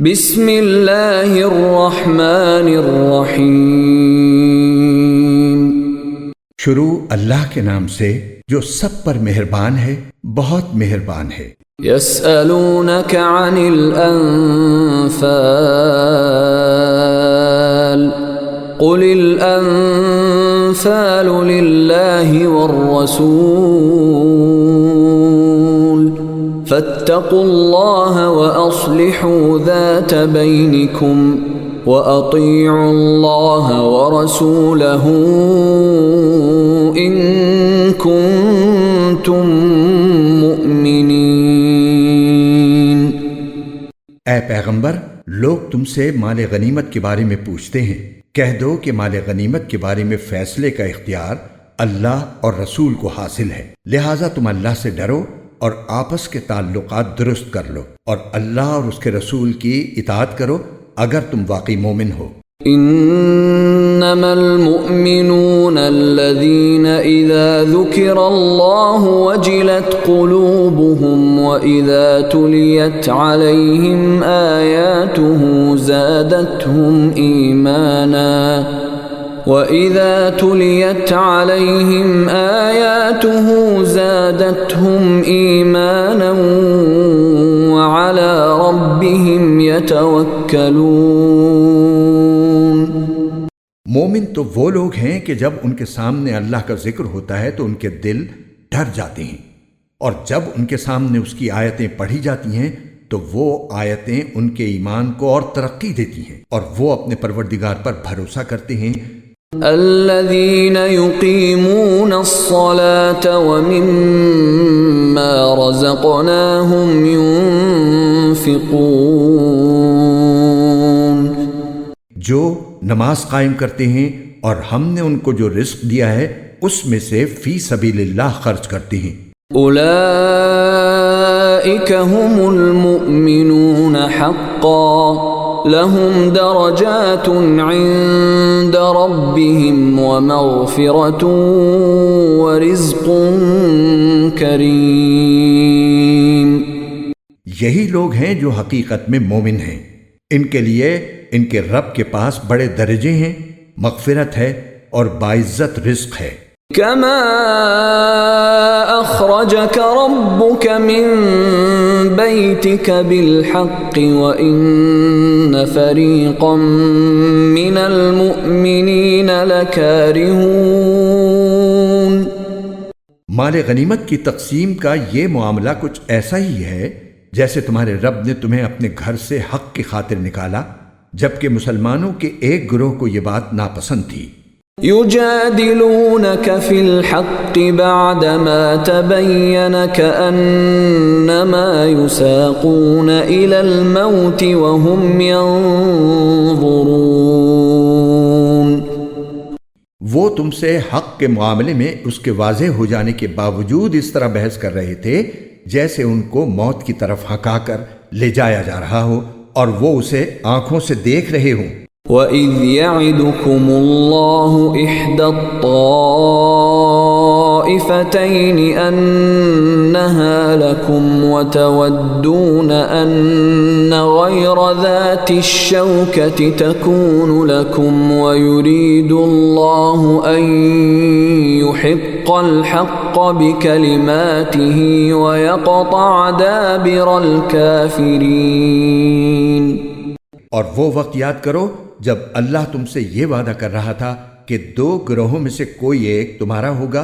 بسم اللہ الرحمن الرحیم۔ شروع اللہ کے نام سے جو سب پر مہربان ہے، بہت مہربان ہے۔ یسألونک عن الانفال قل الانفال للہ والرسول فاتقوا اللہ واصلحوا ذات بینکم وَأَطِيعُوا اللَّهَ وَرَسُولَهُ إِن كُنتُم مُّؤْمِنِينَ۔ اے پیغمبر، لوگ تم سے مال غنیمت کے بارے میں پوچھتے ہیں، کہہ دو کہ مال غنیمت کے بارے میں فیصلے کا اختیار اللہ اور رسول کو حاصل ہے، لہٰذا تم اللہ سے ڈرو اور آپس کے تعلقات درست کر لو اور اللہ اور اس کے رسول کی اطاعت کرو اگر تم واقعی مومن ہو۔ انما المؤمنون الذين اذا ذكر الله وجلت قلوبهم واذا تليت عليهم آياته زادتهم ايمانا وَإِذَا تُلِيَتْ عَلَيْهِمْ آيَاتُهُ زَادَتْهُمْ إِيمَانًا وَعَلَى رَبِّهِمْ يَتَوَكَّلُونَ۔ مومن تو وہ لوگ ہیں کہ جب ان کے سامنے اللہ کا ذکر ہوتا ہے تو ان کے دل ڈر جاتے ہیں، اور جب ان کے سامنے اس کی آیتیں پڑھی جاتی ہیں تو وہ آیتیں ان کے ایمان کو اور ترقی دیتی ہیں، اور وہ اپنے پروردگار پر بھروسہ کرتے ہیں۔ الذين يقيمون الصلاة ومما رزقناهم ينفقون، جو نماز قائم کرتے ہیں اور ہم نے ان کو جو رزق دیا ہے اس میں سے فی سبیل اللہ خرچ کرتے ہیں۔ اولئک هم المؤمنون حقا لهم درجات عند ربهم ومغفرة ورزق کریم۔ یہی لوگ ہیں جو حقیقت میں مومن ہیں، ان کے لیے ان کے رب کے پاس بڑے درجے ہیں، مغفرت ہے اور باعزت رزق ہے۔ كما أخرجك ربك من بيتك بالحق وإن فريقا من المؤمنين لكارهون۔ مال غنیمت کی تقسیم کا یہ معاملہ کچھ ایسا ہی ہے جیسے تمہارے رب نے تمہیں اپنے گھر سے حق کی خاطر نکالا، جبکہ مسلمانوں کے ایک گروہ کو یہ بات ناپسند تھی۔ يجادلونك في الحق بعدما تبين كأنما يساقون إلى الموت وهم ينظرون۔ وہ تم سے حق کے معاملے میں اس کے واضح ہو جانے کے باوجود اس طرح بحث کر رہے تھے جیسے ان کو موت کی طرف ہکا کر لے جایا جا رہا ہو اور وہ اسے آنکھوں سے دیکھ رہے ہوں۔ وَإِذْ يَعِدُكُمُ اللَّهُ إِحْدَى الطَّائِفَتَيْنِ أَنَّهَا لَكُمْ وَتَوَدُّونَ أَنَّ غَيْرَ ذَاتِ الشَّوْكَةِ تَكُونُ لَكُمْ وَيُرِيدُ اللَّهُ أَن يُحِقَّ الْحَقَّ بِكَلِمَاتِهِ وَيَقْطَعَ دَابِرَ الْكَافِرِينَ۔ اور وہ وقت یاد کرو جب اللہ تم سے یہ وعدہ کر رہا تھا کہ دو گروہوں میں سے کوئی ایک تمہارا ہوگا،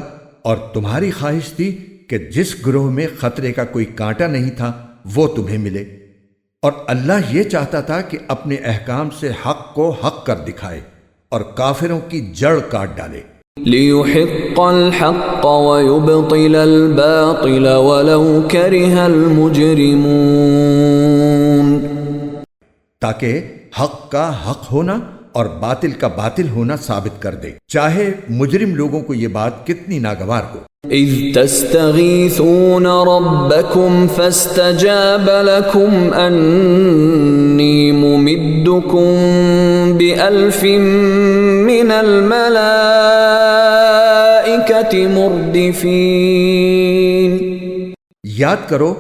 اور تمہاری خواہش تھی کہ جس گروہ میں خطرے کا کوئی کانٹا نہیں تھا وہ تمہیں ملے، اور اللہ یہ چاہتا تھا کہ اپنے احکام سے حق کو حق کر دکھائے اور کافروں کی جڑ کاٹ ڈالے۔ لِيُحِقَّ الْحَقَّ وَيُبْطِلَ الْبَاطِلَ وَلَوْ كَرِهَ الْمُجْرِمُونَ، تاکہ حق کا حق ہونا اور باطل کا باطل ہونا ثابت کر دے، چاہے مجرم لوگوں کو یہ بات کتنی ناگوار ہو۔ اذ تستغیثون ربکم فاستجاب لکم انی ممدکم بألف من الملائکۃ مردفین۔ یاد کرو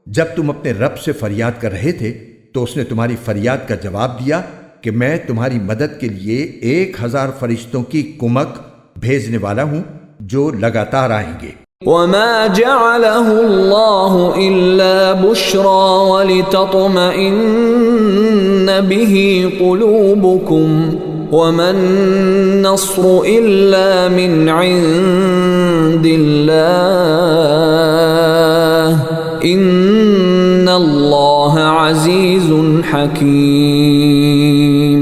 جب تم اپنے رب سے فریاد کر رہے تھے تو اس نے تمہاری فریاد کا جواب دیا کہ میں تمہاری مدد کے لیے 1000 فرشتوں کی کمک بھیجنے والا ہوں جو لگاتار آئیں گے۔ وما جعله الله إلا بشرى ولتطمئن به قلوبكم وما النصر إلا من عند الله إن الله عزيز حكيم۔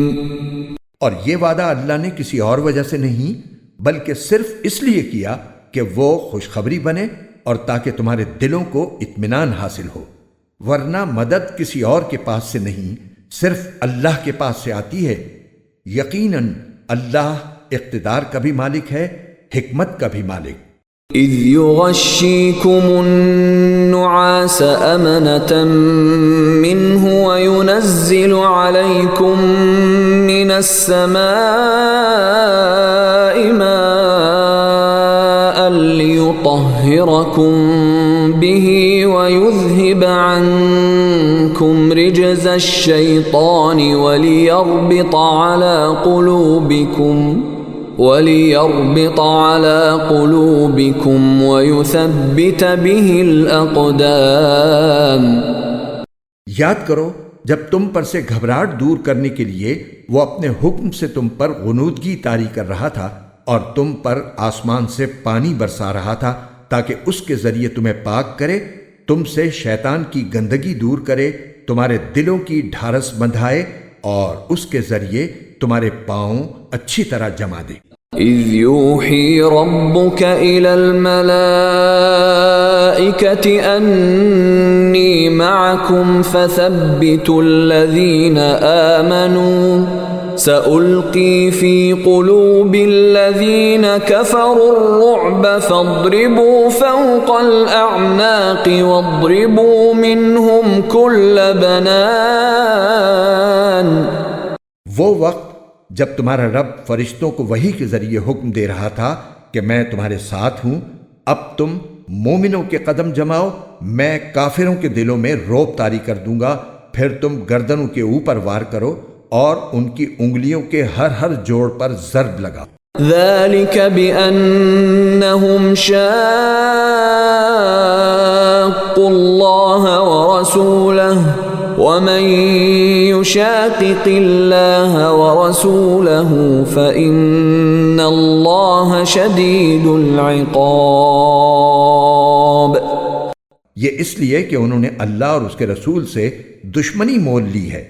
اور یہ وعدہ اللہ نے کسی اور وجہ سے نہیں بلکہ صرف اس لیے کیا کہ وہ خوشخبری بنے اور تاکہ تمہارے دلوں کو اطمینان حاصل ہو، ورنہ مدد کسی اور کے پاس سے نہیں صرف اللہ کے پاس سے آتی ہے۔ یقیناً اللہ اقتدار کا بھی مالک ہے، حکمت کا بھی مالک۔ اذ يغشيكم النعاس أمنة منه وينزل عليكم من السماء ماء ليطهركم به ويذهب عنكم رجز الشيطان وليربط على قلوبكم ويثبت به الأقدام۔ یاد کرو جب تم پر سے گھبراہٹ دور کرنے کے لیے وہ اپنے حکم سے تم پر غنودگی طاری کر رہا تھا اور تم پر آسمان سے پانی برسا رہا تھا تاکہ اس کے ذریعے تمہیں پاک کرے، تم سے شیطان کی گندگی دور کرے، تمہارے دلوں کی ڈھارس بندھائے اور اس کے ذریعے تمہارے پاؤں اچھی طرح جما دے۔ اذ يوحي ربك إلى الملائكة أني معكم فثبتوا الذين آمنوا سألقي في قلوب الذين كفروا الرعب فاضربوا فوق الأعناق واضربوا منهم كل بنان۔ وہ وقت جب تمہارا رب فرشتوں کو وحی کے ذریعے حکم دے رہا تھا کہ میں تمہارے ساتھ ہوں، اب تم مومنوں کے قدم جماؤ، میں کافروں کے دلوں میں رعب طاری کر دوں گا، پھر تم گردنوں کے اوپر وار کرو اور ان کی انگلیوں کے ہر جوڑ پر ضرب لگا۔ ذلك بأنهم شاقوا الله ورسوله ومن يشاقق الله ورسوله فإن الله شديد العقاب۔ یہ اس لیے کہ انہوں نے اللہ اور اس کے رسول سے دشمنی مول لی ہے،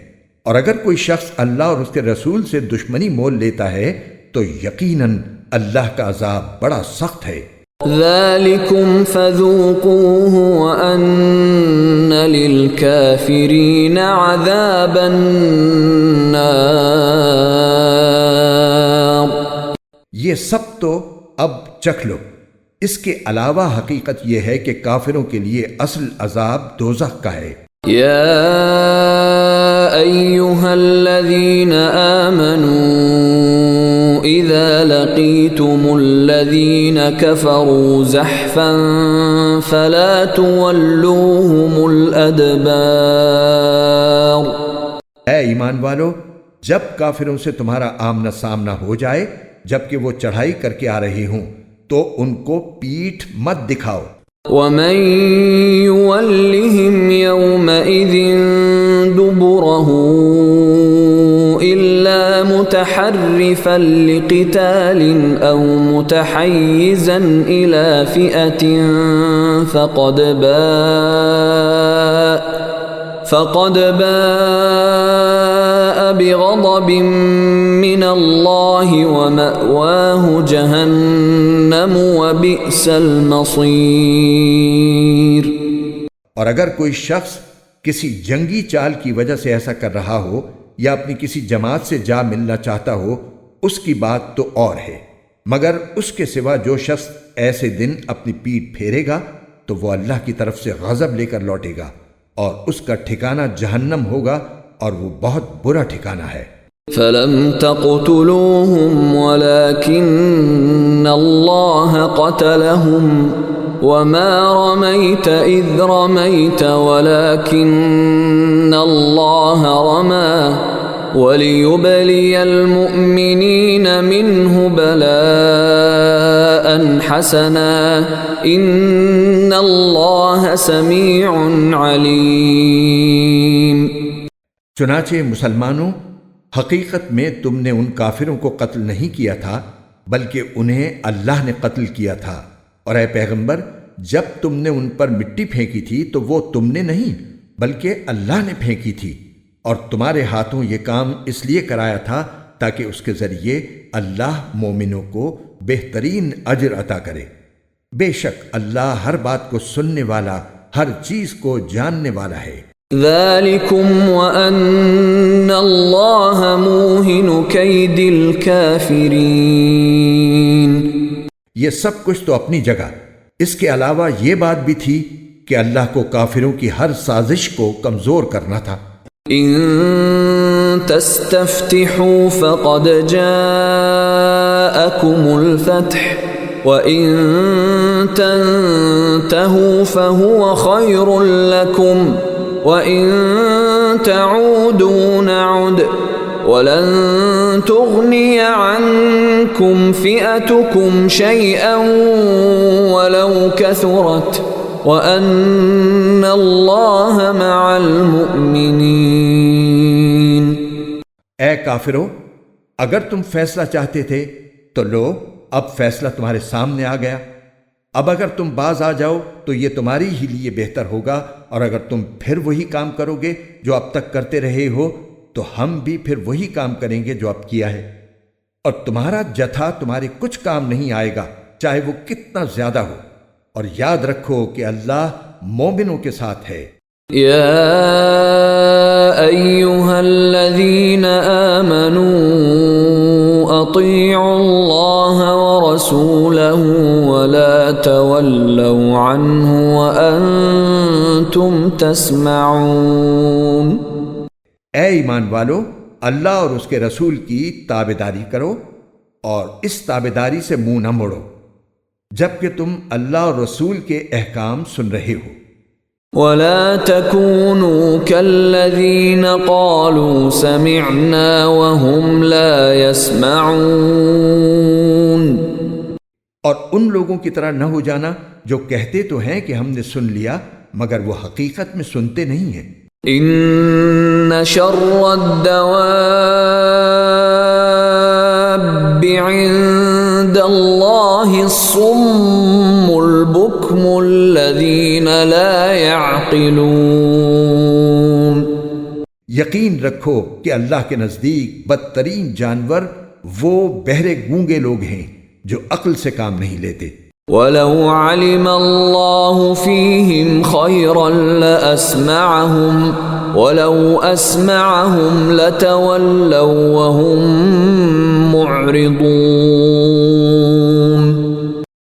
اور اگر کوئی شخص اللہ اور اس کے رسول سے دشمنی مول لیتا ہے تو یقیناً اللہ کا عذاب بڑا سخت ہے۔ ذَلِكُمْ فَذُوقُوهُ وَأَنَّ لِلْكَافِرِينَ عَذَابَ النَّارِ۔ یہ سب تو اب چکھ لو، اس کے علاوہ حقیقت یہ ہے کہ کافروں کے لیے اصل عذاب دوزخ کا ہے۔ یا ایہا الذین آمنوا اذا لقیتم الذین کفروا زحفا فلا تولوہم الادبار۔ اے ایمان والو، جب کافروں سے تمہارا آمنا سامنا ہو جائے جبکہ وہ چڑھائی کر کے آ رہے ہوں تو ان کو پیٹھ مت دکھاؤ۔ وَمَن يُوَلِّهِمْ يَوْمَئِذٍ دُبُرَهُ إِلَّا مُتَحَرِّفًا لِقِتَالٍ أَوْ مُتَحَيِّزًا إِلَى فِئَةٍ فَقَدْ بَاءَ بِغَضَبٍ مِّنَ اللَّهِ وَمَأْوَاهُ جَهَنَّمُ وَبِئْسَ الْمَصِيرُ۔ اور اگر کوئی شخص کسی جنگی چال کی وجہ سے ایسا کر رہا ہو یا اپنی کسی جماعت سے جا ملنا چاہتا ہو، اس کی بات تو اور ہے، مگر اس کے سوا جو شخص ایسے دن اپنی پیٹھ پھیرے گا تو وہ اللہ کی طرف سے غضب لے کر لوٹے گا اور اس کا ٹھکانہ جہنم ہوگا اور وہ بہت برا ٹھکانہ ہے۔ فَلَمْ تَقْتُلُوهُمْ وَلَكِنَّ اللَّهَ قَتَلَهُمْ وَمَا رَمَيْتَ إِذْ رَمَيْتَ وَلَكِنَّ اللَّهَ وَلِيُبْلِيَ الْمُؤْمِنِينَ مِنْهُ بَلَاءً حَسَنًا إِنَّ اللَّهَ سَمِيعٌ عَلِيمٌ۔ چنانچہ مسلمانوں، حقیقت میں تم نے ان کافروں کو قتل نہیں کیا تھا بلکہ انہیں اللہ نے قتل کیا تھا، اور اے پیغمبر جب تم نے ان پر مٹی پھینکی تھی تو وہ تم نے نہیں بلکہ اللہ نے پھینکی تھی، اور تمہارے ہاتھوں یہ کام اس لیے کرایا تھا تاکہ اس کے ذریعے اللہ مومنوں کو بہترین اجر عطا کرے۔ بے شک اللہ ہر بات کو سننے والا، ہر چیز کو جاننے والا ہے۔ ذَلِكُمْ وَأَنَّ اللَّهَ مُوهِنُ كَيْدِ الْكَافِرِينَ۔ یہ سب کچھ تو اپنی جگہ، اس کے علاوہ یہ بات بھی تھی کہ اللہ کو کافروں کی ہر سازش کو کمزور کرنا تھا۔ إِن تَسْتَفْتِحُوا فَقَدْ جَاءَكُمُ الْفَتْحُ وَإِن تَنْتَهُوا فَهُوَ خَيْرٌ لَكُمْ وَإِن تَعُودُوا نَعُدْ وَلَن تُغْنِيَ عَنكُمْ فِئَتُكُمْ شَيْئًا وَلَوْ كَثُرَتْ وَأَنَّ اللَّهَ مَعَ الْمُؤْمِنِينَ۔ اے کافرو، اگر تم فیصلہ چاہتے تھے تو لو، اب فیصلہ تمہارے سامنے آ گیا۔ اب اگر تم باز آ جاؤ تو یہ تمہاری ہی لیے بہتر ہوگا، اور اگر تم پھر وہی کام کرو گے جو اب تک کرتے رہے ہو تو ہم بھی پھر وہی کام کریں گے جو اب کیا ہے، اور تمہارا جتھا تمہارے کچھ کام نہیں آئے گا چاہے وہ کتنا زیادہ ہو، اور یاد رکھو کہ اللہ مومنوں کے ساتھ ہے۔ یا ایہا الذین آمنوا اطیعوا اللہ ورسولہ ولا تولوا عنہ وانتم تسمعون۔ اے ایمان والو، اللہ اور اس کے رسول کی تابعداری کرو اور اس تابعداری سے منہ نہ موڑو جبکہ تم اللہ اور رسول کے احکام سن رہے ہو۔ وَلَا تَكُونُوا كَالَّذِينَ قَالُوا سَمِعْنَا وَهُمْ لَا يَسْمَعُونَ۔ اور ان لوگوں کی طرح نہ ہو جانا جو کہتے تو ہیں کہ ہم نے سن لیا مگر وہ حقیقت میں سنتے نہیں ہیں۔ إِنَّ شَرَّ الدَّوَابِّ عِندَ اللَّهِ الصُّمُّ الْبُكْمُ الَّذِينَ لَا يَعْقِلُونَ۔ یقین رکھو کہ اللہ کے نزدیک بدترین جانور وہ بہرے گونگے لوگ ہیں جو عقل سے کام نہیں لیتے۔ وَلَوْ عَلِمَ اللَّهُ فِيهِمْ خَيْرًا لَأَسْمَعَهُمْ وَلَوْ أَسْمَعَهُمْ لَتَوَلَّوْا وَهُمْ مُعْرِضُونَ۔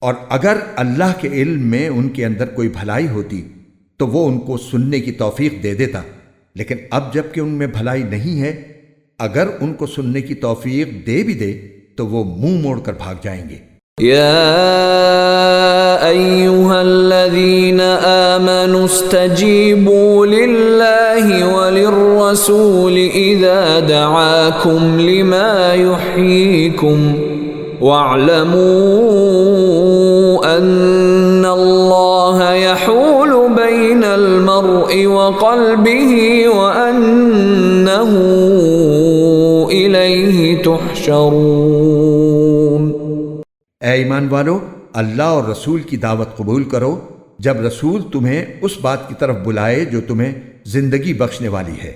اور اگر اللہ کے علم میں ان کے اندر کوئی بھلائی ہوتی تو وہ ان کو سننے کی توفیق دے دیتا، لیکن اب جب کہ ان میں بھلائی نہیں ہے، اگر ان کو سننے کی توفیق دے بھی دے تو وہ منہ موڑ کر بھاگ جائیں گے۔ يا أيها الذين آمنوا استجيبوا لله وللرسول إذا دعاكم لما يحييكم واعلموا أن الله يحول بين المرء وقلبه وأنه إليه تحشرون۔ اے ایمان والو، اللہ اور رسول کی دعوت قبول کرو جب رسول تمہیں اس بات کی طرف بلائے جو تمہیں زندگی بخشنے والی ہے،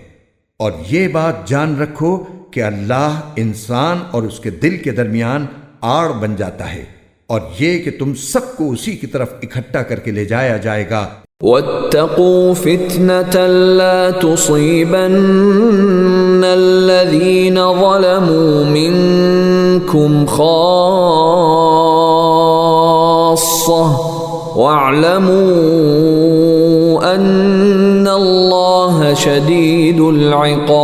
اور یہ بات جان رکھو کہ اللہ انسان اور اس کے دل کے درمیان آڑ بن جاتا ہے، اور یہ کہ تم سب کو اسی کی طرف اکٹھا کر کے لے جایا جائے گا۔ وَاتَّقُوا فِتْنَةً لَا تُصِيبَنَّ الَّذِينَ ظَلَمُوا مِنكُمْ خَاصَّةً وَاعْلَمُوا أَنَّ اللَّهَ شَدِيدُ الْعِقَابِ۔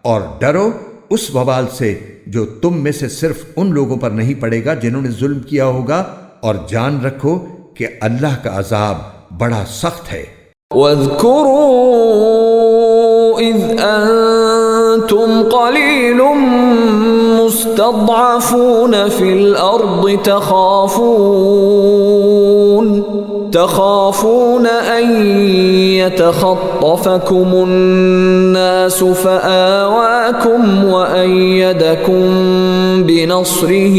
اور ڈرو اس وبال سے جو تم میں سے صرف ان لوگوں پر نہیں پڑے گا جنہوں نے ظلم کیا ہوگا، اور جان رکھو کہ اللہ کا عذاب بڑا سخت ہے۔ وَاذْكُرُوا إِذْ وأنتم قليل مستضعفون في الأرض تخافون أن يتخطفكم الناس فآواكم وأيدكم بنصره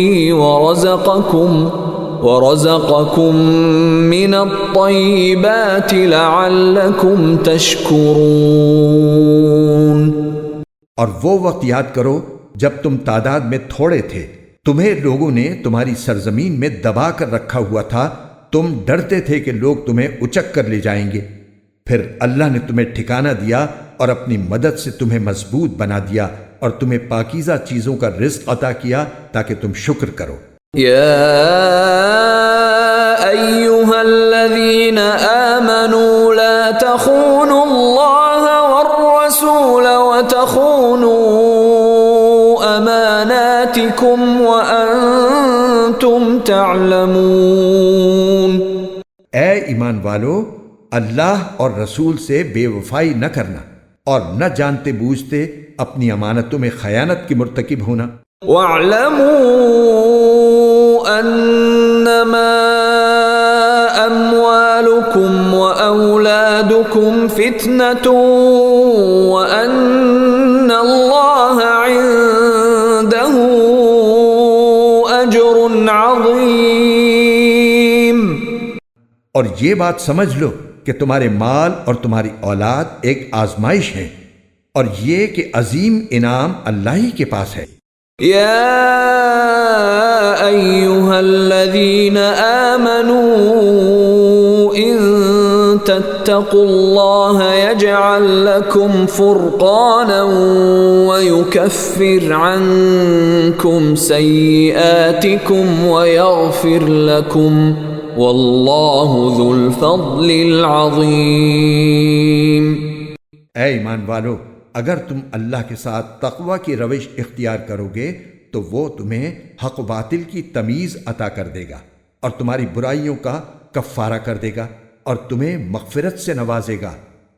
ورزقكم من الطيبات لعلكم تشكرون۔ اور وہ وقت یاد کرو جب تم تعداد میں تھوڑے تھے، تمہیں لوگوں نے تمہاری سرزمین میں دبا کر رکھا ہوا تھا، تم ڈرتے تھے کہ لوگ تمہیں اچک کر لے جائیں گے، پھر اللہ نے تمہیں ٹھکانہ دیا اور اپنی مدد سے تمہیں مضبوط بنا دیا اور تمہیں پاکیزہ چیزوں کا رزق عطا کیا تاکہ تم شکر کرو۔ يا أيها الذين آمنوا لا تخونوا الله والرسول وتخونوا أماناتكم وأنتم تعلمون۔ اے ایمان والو، اللہ اور رسول سے بے وفائی نہ کرنا اور نہ جانتے بوجھتے اپنی امانتوں میں خیانت کی مرتکب ہونا۔ وَاعْلَمُوا أَنَّمَا أَمْوَالُكُمْ وَأَوْلَادُكُمْ فِتْنَةٌ وَأَنَّ اللَّهَ عِندَهُ أَجْرٌ عَظِيمٌ۔ اور یہ بات سمجھ لو کہ تمہارے مال اور تمہاری اولاد ایک آزمائش ہے، اور یہ کہ عظیم انعام اللہ ہی کے پاس ہے۔ يا أيها الذين آمنوا إن تتقوا الله يجعل لكم فرقانا ويكفر عنكم سيئاتكم ويغفر لكم والله ذو الفضل العظيم۔ اے ایمان والو، اگر تم اللہ کے ساتھ تقوی کی روش اختیار کرو گے تو وہ تمہیں حق و باطل کی تمیز عطا کر دے گا اور تمہاری برائیوں کا کفارہ کر دے گا اور تمہیں مغفرت سے نوازے گا،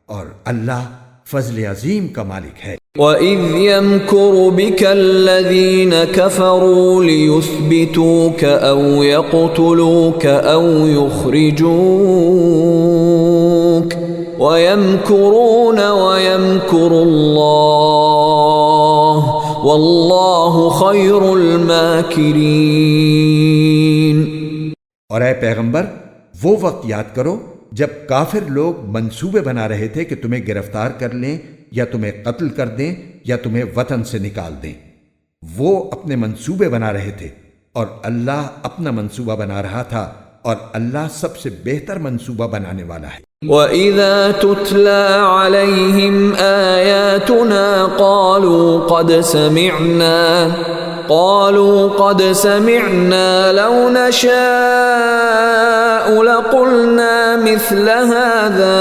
اور اللہ فضل عظیم کا مالک ہے۔ وَإِذْ يَمْكُرُ بِكَ الَّذِينَ كَفَرُوا لِيُثْبِتُوكَ أَوْ يَقْتُلُوكَ أَوْ يُخْرِجُوكَ وَيَمْكُرُونَ وَيَمْكُرُ اللَّهُ وَاللَّهُ خَيْرُ الْمَاكِرِينَ۔ اور اے پیغمبر، وہ وقت یاد کرو جب کافر لوگ منصوبے بنا رہے تھے کہ تمہیں گرفتار کر لیں یا تمہیں قتل کر دیں یا تمہیں وطن سے نکال دیں۔ وہ اپنے منصوبے بنا رہے تھے اور اللہ اپنا منصوبہ بنا رہا تھا، اور اللہ سب سے بہتر منصوبہ بنانے والا ہے۔ وَإِذَا تُتْلَى عَلَيْهِمْ آيَاتُنَا قَالُوا قَدْ سَمِعْنَا لَوْ نَشَاءُ لَقُلْنَا مِثْلَ هَذَا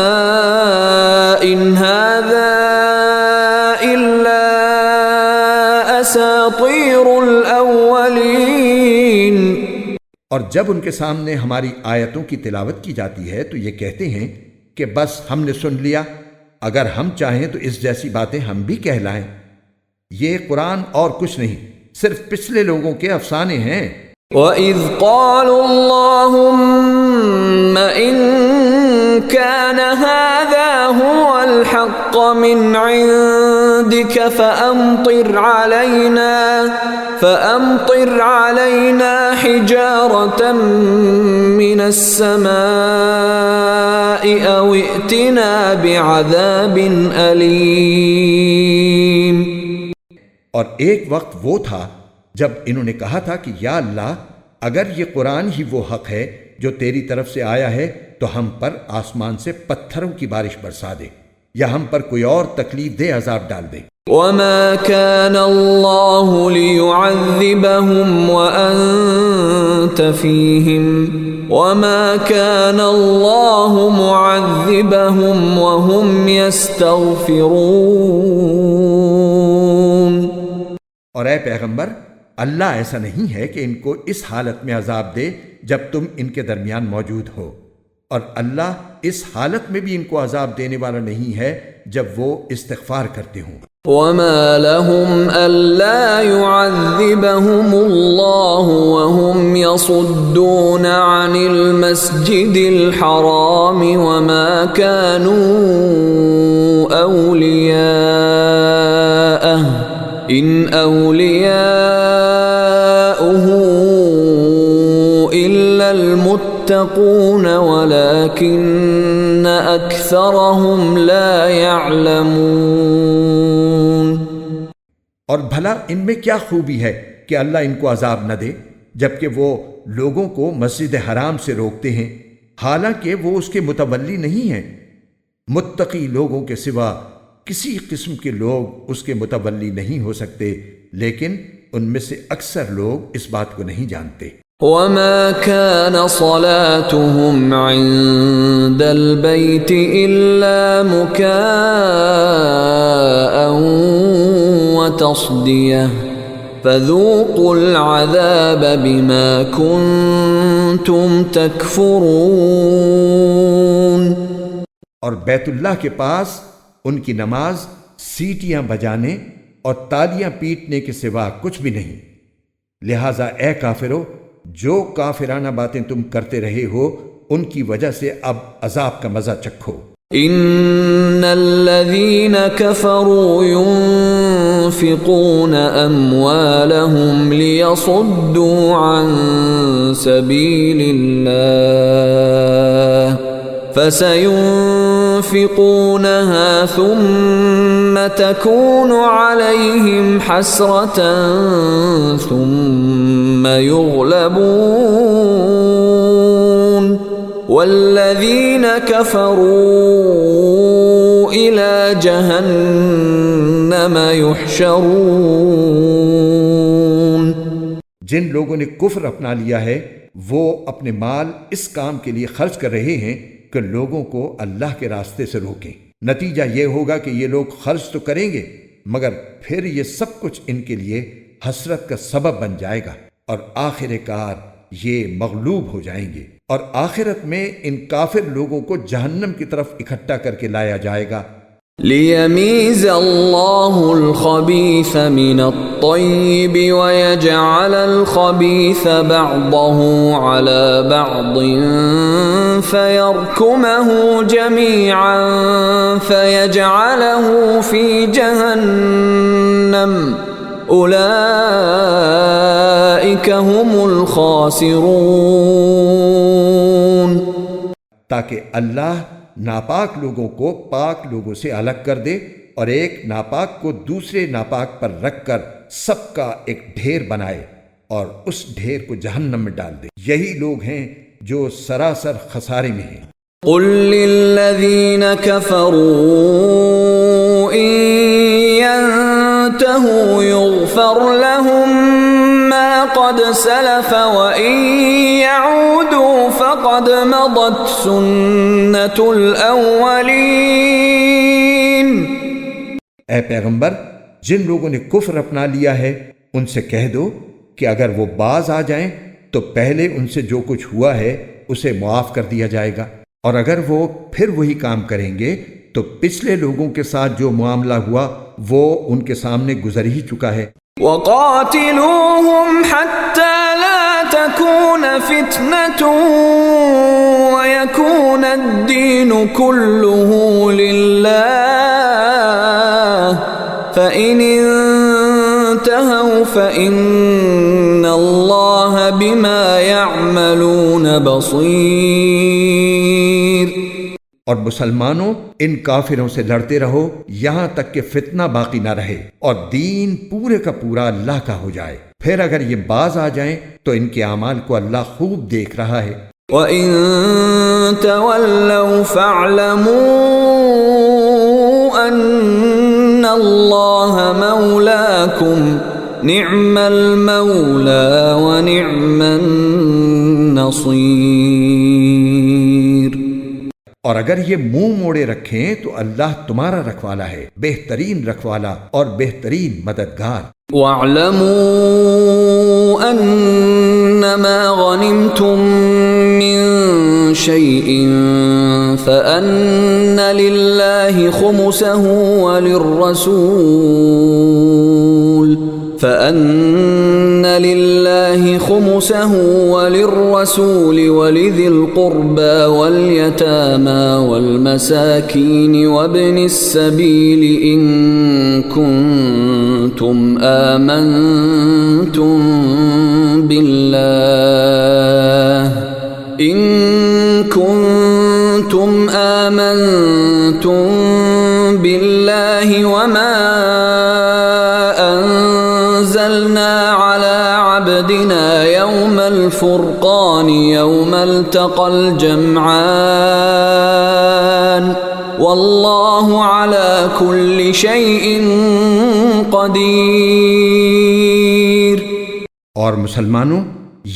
إِنْ هَذَا إِلَّا أَسَاطِيرُ الْأَوَّلِينَ۔ اور جب ان کے سامنے ہماری آیتوں کی تلاوت کی جاتی ہے تو یہ کہتے ہیں کہ بس ہم نے سن لیا، اگر ہم چاہیں تو اس جیسی باتیں ہم بھی کہلائیں۔ یہ قرآن اور کچھ نہیں، صرف پچھلے لوگوں کے افسانے ہیں۔ وَإِذْ قَالُوا اللَّهُمَّ إِن كَانَ هَذَا هُوَ الْحَقَّ مِنْ عِندِكَ فَأَمْطِرْ عَلَيْنَا حِجَارَةً مِّنَ السَّمَاءِ أَوْ ائْتِنَا بِعَذَابٍ أَلِيمٍ۔ اور ایک وقت وہ تھا جب انہوں نے کہا تھا کہ یا اللہ، اگر یہ قرآن ہی وہ حق ہے جو تیری طرف سے آیا ہے تو ہم پر آسمان سے پتھروں کی بارش برسا دے، یا ہم پر کوئی اور تکلیف دہ عذاب ڈال دے۔ وَمَا كَانَ اللَّهُ لِيُعَذِّبَهُمْ وَأَنْتَ فِيهِمْ وَمَا كَانَ اللَّهُ مُعَذِّبَهُمْ وَهُمْ يَسْتَغْفِرُونَ۔ اور اے پیغمبر، اللہ ایسا نہیں ہے کہ ان کو اس حالت میں عذاب دے جب تم ان کے درمیان موجود ہو، اور اللہ اس حالت میں بھی ان کو عذاب دینے والا نہیں ہے جب وہ استغفار کرتے ہوں۔ وما لهم ألا يعذبهم الله وهم يصدون عن المسجد الحرام وما كانوا أولياءه إن أولياؤه إلا المتقون ولكن أكثرهم لا يعلمون۔ اور بھلا ان میں کیا خوبی ہے کہ اللہ ان کو عذاب نہ دے جبکہ وہ لوگوں کو مسجد حرام سے روکتے ہیں حالانکہ وہ اس کے متولی نہیں ہیں۔ متقی لوگوں کے سوا کسی قسم کے لوگ اس کے متولی نہیں ہو سکتے، لیکن ان میں سے اکثر لوگ اس بات کو نہیں جانتے۔ وما كان صلاتهم عند البيت إلا مكاء وتصدية فذوقوا العذاب بما كنتم تكفرون۔ اور بیت اللہ کے پاس ان کی نماز سیٹیاں بجانے اور تالیاں پیٹنے کے سوا کچھ بھی نہیں، لہذا اے کافرو جو کافرانہ باتیں تم کرتے رہے ہو ان کی وجہ سے اب عذاب کا مزہ چکھو۔ ان الذين كفروا ينفقون اموالهم ليصدوا عن سبيل الله فسينفقونها ثم تكون عليهم حسرة ثم يغلبون والذين كفروا إلى جهنم يحشرون۔ جن لوگوں نے کفر اپنا لیا ہے وہ اپنے مال اس کام کے لیے خرچ کر رہے ہیں کہ لوگوں کو اللہ کے راستے سے روکیں، نتیجہ یہ ہوگا کہ یہ لوگ خرچ تو کریں گے مگر پھر یہ سب کچھ ان کے لیے حسرت کا سبب بن جائے گا اور آخر کار یہ مغلوب ہو جائیں گے، اور آخرت میں ان کافر لوگوں کو جہنم کی طرف اکٹھا کر کے لایا جائے گا۔ لِيَمِيزَ اللَّهُ الْخَبِيثَ مِنَ الطَّيِّبِ وَيَجْعَلَ الْخَبِيثَ بَعْضَهُ عَلَى بَعْضٍ فَيَرْكُمَهُ جَمِيعًا فَيَجْعَلَهُ فِي جَهَنَّمَ أُولَئِكَ هُمُ الْخَاسِرُونَ۔ تاکہ اللہ ناپاک لوگوں کو پاک لوگوں سے الگ کر دے اور ایک ناپاک کو دوسرے ناپاک پر رکھ کر سب کا ایک ڈھیر بنائے اور اس ڈھیر کو جہنم میں ڈال دے، یہی لوگ ہیں جو سراسر خسارے میں ہیں۔ قل للذین کفروا ان ينتهوا يغفر لهم ما قد سلف وان يعودوا فقد مضت سنة الاولین۔ اے پیغمبر جن لوگوں نے کفر اپنا لیا ہے ان سے کہہ دو کہ اگر وہ باز آ جائیں تو پہلے ان سے جو کچھ ہوا ہے اسے معاف کر دیا جائے گا، اور اگر وہ پھر وہی کام کریں گے تو پچھلے لوگوں کے ساتھ جو معاملہ ہوا وہ ان کے سامنے گزر ہی چکا ہے۔ وَقَاتِلُوهُمْ حَتَّى لَا تَكُونَ فِتْنَةٌ وَيَكُونَ الدِّينُ كُلُّهُ لِلَّهِ فَإِنِ انتهوا فَإِنَّ اللَّهَ بِمَا يَعْمَلُونَ بَصِيرٌ۔ اور مسلمانوں ان کافروں سے لڑتے رہو یہاں تک کہ فتنہ باقی نہ رہے اور دین پورے کا پورا اللہ کا ہو جائے، پھر اگر یہ باز آ جائیں تو ان کے اعمال کو اللہ خوب دیکھ رہا ہے۔ وَإِن تَوَلَّوْا فَاعْلَمُوا أَنَّ اللَّهَ مَوْلَاكُمْ نِعْمَ الْمَوْلَى وَنِعْمَ النَّصِيرُ۔ اور اگر یہ منہ موڑے رکھیں تو اللہ تمہارا رکھوالا ہے، بہترین رکھوالا اور بہترین مددگار۔ وَاعْلَمُوا أَنَّمَا غَنِمْتُم مِّن شيء فأن لله خمسه وللرسول ولذي القربى واليتامى والمساكين وابن السبيل إن كنتم آمنتم بالله وما أنزلنا على عبدنا يوم الفرقان يوم التقى الجمعان والله على كل شيء قدیر۔ اور مسلمانوں،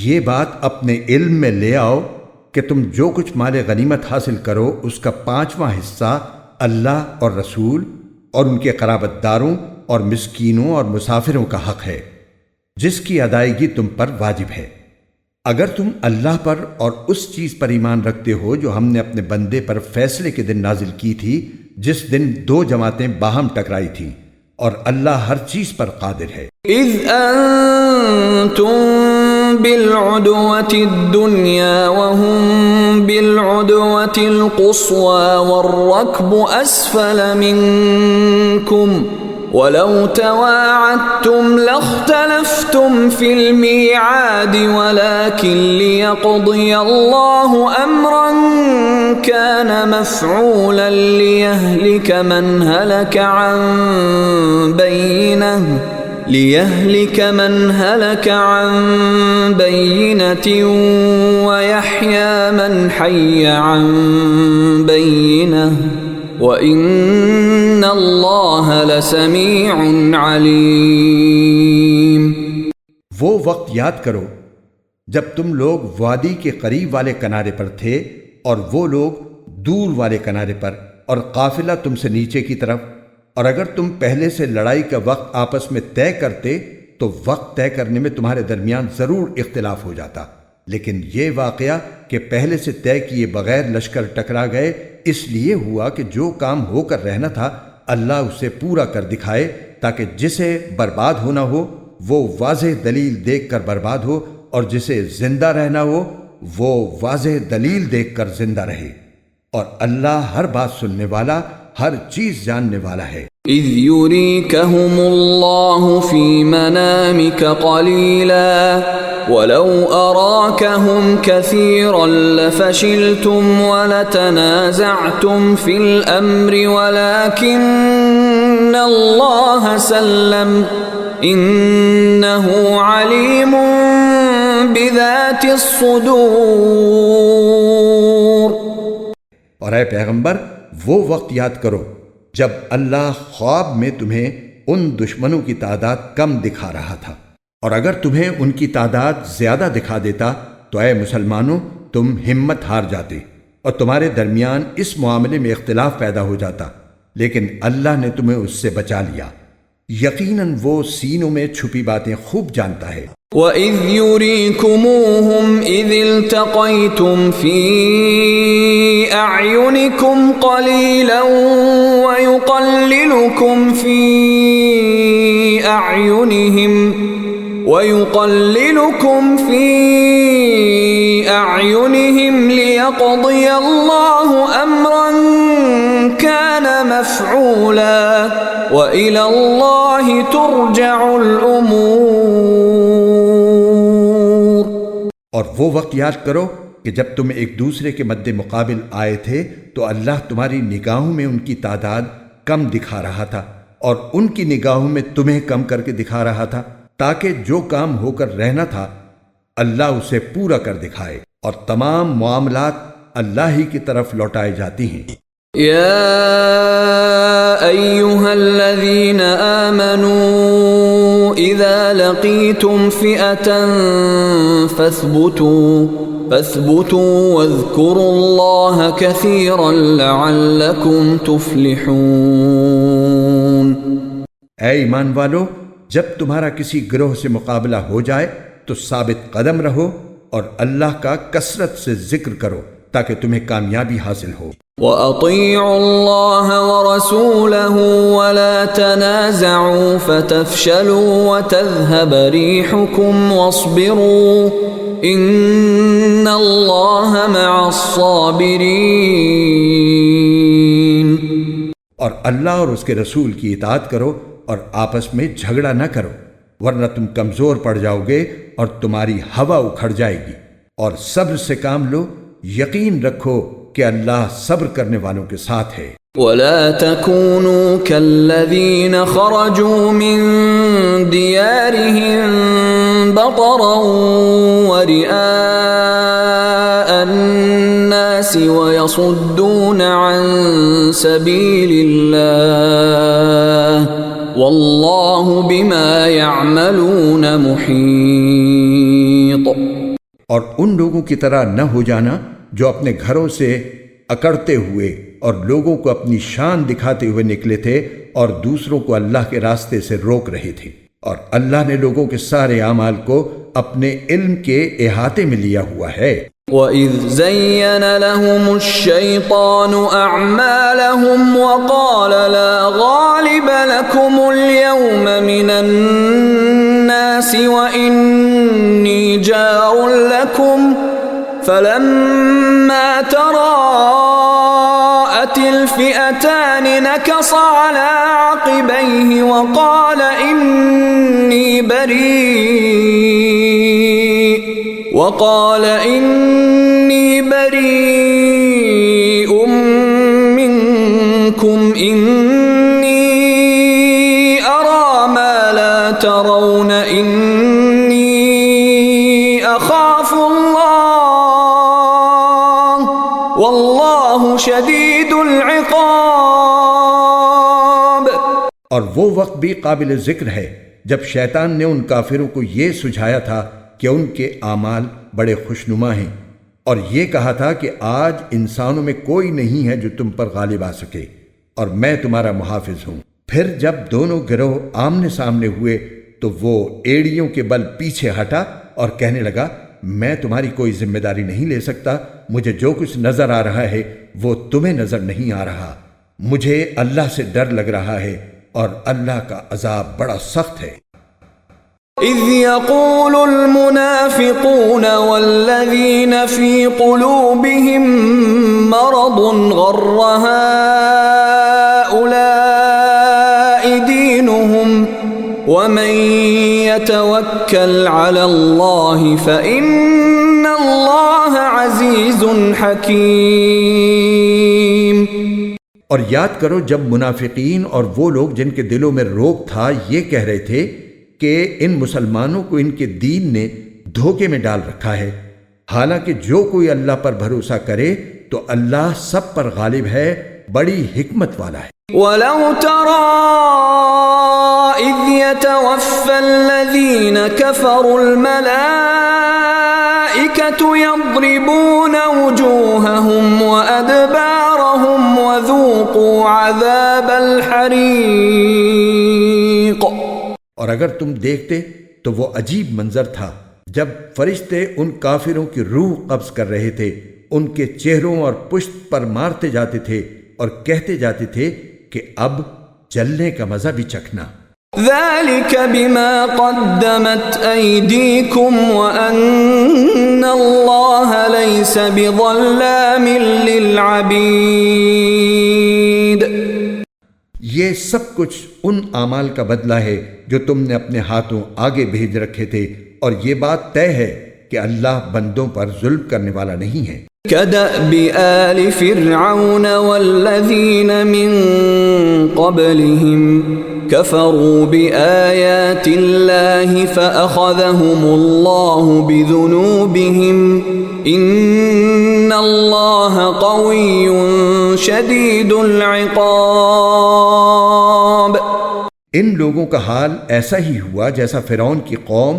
یہ بات اپنے علم میں لے آؤ کہ تم جو کچھ مال غنیمت حاصل کرو اس کا 5واں حصہ اللہ اور رسول اور ان کے قرابت داروں اور مسکینوں اور مسافروں کا حق ہے، جس کی ادائیگی تم پر واجب ہے، اگر تم اللہ پر اور اس چیز پر ایمان رکھتے ہو جو ہم نے اپنے بندے پر فیصلے کے دن نازل کی تھی، جس دن 2 جماعتیں باہم ٹکرائی تھیں، اور اللہ ہر چیز پر قادر ہے۔ اذ انتم بالعدوة الدنيا وهم بالعدوة القصوى والركب أسفل منكم ولو تواعدتم لاختلفتم في الميعاد ولكن ليقضي الله أمرا كان مفعولا ليهلك من هلك عن بينة ويحيى من حي عن بينة وَإِنَّ اللَّهَ لَسَمِيعٌ عَلِيمٌ۔ وہ وقت یاد کرو جب تم لوگ وادی کے قریب والے کنارے پر تھے اور وہ لوگ دور والے کنارے پر، اور قافلہ تم سے نیچے کی طرف، اور اگر تم پہلے سے لڑائی کا وقت آپس میں طے کرتے تو وقت طے کرنے میں تمہارے درمیان ضرور اختلاف ہو جاتا، لیکن یہ واقعہ کہ پہلے سے طے کیے بغیر لشکر ٹکرا گئے اس لیے ہوا کہ جو کام ہو کر رہنا تھا اللہ اسے پورا کر دکھائے، تاکہ جسے برباد ہونا ہو وہ واضح دلیل دیکھ کر برباد ہو، اور جسے زندہ رہنا ہو وہ واضح دلیل دیکھ کر زندہ رہے، اور اللہ ہر بات سننے والا، ہر چیز جاننے والا ہے۔ اذ يريكهم الله في منامك قليلا ولو أراكهم كثيرا لفشلتم ولتنازعتم في الأمر ولكن الله سلم إنه عليم بذات الصدور۔ اور اے پیغمبر، وہ وقت یاد کرو جب اللہ خواب میں تمہیں ان دشمنوں کی تعداد کم دکھا رہا تھا، اور اگر تمہیں ان کی تعداد زیادہ دکھا دیتا تو اے مسلمانوں تم ہمت ہار جاتے اور تمہارے درمیان اس معاملے میں اختلاف پیدا ہو جاتا، لیکن اللہ نے تمہیں اس سے بچا لیا، یقیناً وہ سینوں میں چھپی باتیں خوب جانتا ہے۔ وَإِذْ يُرِيكُمُوهُمْ إِذِ الْتَقَيْتُمْ فِي أَعْيُنِكُمْ قَلِيلًا وَيُقَلِّلُكُمْ فِي أَعْيُنِهِمْ لِيَقْضِيَ اللَّهُ أَمْرًا كَانَ مَفْعُولًا وَإِلَى اللَّهِ تُرْجَعُ الْأُمُورُ۔ اور وہ وقت یاد کرو کہ جب تم ایک دوسرے کے مد مقابل آئے تھے تو اللہ تمہاری نگاہوں میں ان کی تعداد کم دکھا رہا تھا اور ان کی نگاہوں میں تمہیں کم کر کے دکھا رہا تھا، تاکہ جو کام ہو کر رہنا تھا اللہ اسے پورا کر دکھائے، اور تمام معاملات اللہ ہی کی طرف لوٹائے جاتی ہیں۔ یا ایھا الذین آمنوا اذا لقیتم فئة فاثبتوا واذکروا اللہ کثیرا لعلکم تفلحون۔ اے ایمان والو، جب تمہارا کسی گروہ سے مقابلہ ہو جائے تو ثابت قدم رہو اور اللہ کا کثرت سے ذکر کرو تاکہ تمہیں کامیابی حاصل ہو۔ وَأَطِيعُوا اللَّهَ وَرَسُولَهُ وَلَا تَنَازَعُوا فَتَفْشَلُوا وَتَذْهَبَ رِيحُكُمْ وَاصْبِرُوا إِنَّ اللَّهَ مَعَ الصَّابِرِينَ۔ اور اللہ اور اس کے رسول کی اطاعت کرو اور آپس میں جھگڑا نہ کرو، ورنہ تم کمزور پڑ جاؤ گے اور تمہاری ہوا اکھڑ جائے گی، اور صبر سے کام لو، یقین رکھو کہ اللہ صبر کرنے والوں کے ساتھ ہے۔ وَلَا تَكُونُوا كَالَّذِينَ خَرَجُوا مِن دِيَارِهِم بَطَرًا وَرِئَاءَ النَّاسِ وَيَصُدُّونَ عَن سَبِيلِ اللَّهِ وَاللَّهُ بِمَا يَعْمَلُونَ مُحِيطٌ۔ اور ان لوگوں کی طرح نہ ہو جانا جو اپنے گھروں سے اکڑتے ہوئے اور لوگوں کو اپنی شان دکھاتے ہوئے نکلے تھے اور دوسروں کو اللہ کے راستے سے روک رہے تھے، اور اللہ نے لوگوں کے سارے اعمال کو اپنے علم کے احاطے میں لیا ہوا ہے۔ وَإِذْ زَيَّنَ لَهُمُ الشَّيْطَانُ أَعْمَالَهُمْ وَقَالَ لَا غَالِبَ لَكُمُ الْيَوْمَ مِنَ النَّاسِ وَإِنِّي جَارٌ لَكُمْ فَلَمَّا تَرَاءَتِ الْفِئَتَانِ نَكَصَ عَلَى عَقِبَيْهِ وَقَالَ إِنِّي بَرِيءٌ مِّنكُمْ إِنِّي أَرَى مَا لَا تَرَوْنَ إِنِّي أَخَافُ اللَّهَ وَاللَّهُ شَدِيدُ الْعِقَابِ۔ اور وہ وقت بھی قابل ذکر ہے جب شیطان نے ان کافروں کو یہ سجھایا تھا کہ ان کے اعمال بڑے خوشنما ہیں، اور یہ کہا تھا کہ آج انسانوں میں کوئی نہیں ہے جو تم پر غالب آ سکے، اور میں تمہارا محافظ ہوں۔ پھر جب دونوں گروہ آمنے سامنے ہوئے تو وہ ایڑیوں کے بل پیچھے ہٹا اور کہنے لگا، میں تمہاری کوئی ذمہ داری نہیں لے سکتا، مجھے جو کچھ نظر آ رہا ہے وہ تمہیں نظر نہیں آ رہا، مجھے اللہ سے ڈر لگ رہا ہے اور اللہ کا عذاب بڑا سخت ہے۔ اذ يقول المنافقون والذين في قلوبهم مرض غر هؤلاء دينهم ومن يتوكل على الله فإن الله عزيز حكيم۔ اور یاد کرو جب منافقین اور وہ لوگ جن کے دلوں میں روگ تھا یہ کہہ رہے تھے کہ ان مسلمانوں کو ان کے دین نے دھوکے میں ڈال رکھا ہے، حالانکہ جو کوئی اللہ پر بھروسہ کرے تو اللہ سب پر غالب ہے، بڑی حکمت والا ہے۔ وَلَوْ تَرَى إِذْ يَتَوَفَّى الَّذِينَ كَفَرُوا الْمَلَائِكَةُ يَضْرِبُونَ وُجُوهَهُمْ وَأَدْبَارَهُمْ وَذُوقُوا عَذَابَ الْحَرِيقِ۔ اور اگر تم دیکھتے تو وہ عجیب منظر تھا جب فرشتے ان کافروں کی روح قبض کر رہے تھے، ان کے چہروں اور پشت پر مارتے جاتے تھے اور کہتے جاتے تھے کہ اب جلنے کا مزہ بھی چکھنا۔ ذَلِكَ بِمَا قَدَّمَتْ أَيْدِيكُمْ وَأَنَّ اللَّهَ لَيْسَ بِظَلَّامٍ لِّلْعَبِيدِ۔ یہ سب کچھ ان اعمال کا بدلہ ہے جو تم نے اپنے ہاتھوں آگے بھیج رکھے تھے، اور یہ بات طے ہے کہ اللہ بندوں پر ظلم کرنے والا نہیں ہے۔ كَدَأْبِ آلِ فِرْعَوْنَ وَالَّذِينَ مِن قَبْلِهِمْ كَفَرُوا بِآيَاتِ اللَّهِ فَأَخَذَهُمُ اللَّهُ بِذُنُوبِهِمْ إِنَّ اللَّهَ قَوِيٌّ شَدِيدُ الْعِقَابِ۔ ان لوگوں کا حال ایسا ہی ہوا جیسا فرعون کی قوم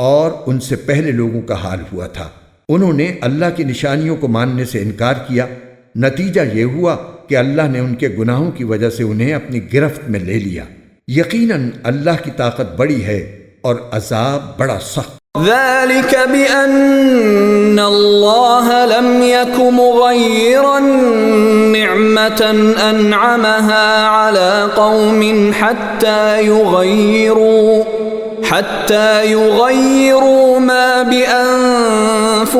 اور ان سے پہلے لوگوں کا حال ہوا تھا، انہوں نے اللہ کی نشانیوں کو ماننے سے انکار کیا، نتیجہ یہ ہوا کہ اللہ نے ان کے گناہوں کی وجہ سے انہیں اپنی گرفت میں لے لیا۔ یقیناً اللہ کی طاقت بڑی ہے اور عذاب بڑا سخت۔ ذلك بأن الله لم يك مغيرا نعمة أنعمها على قوم حتى يغيروا ما بأنفسهم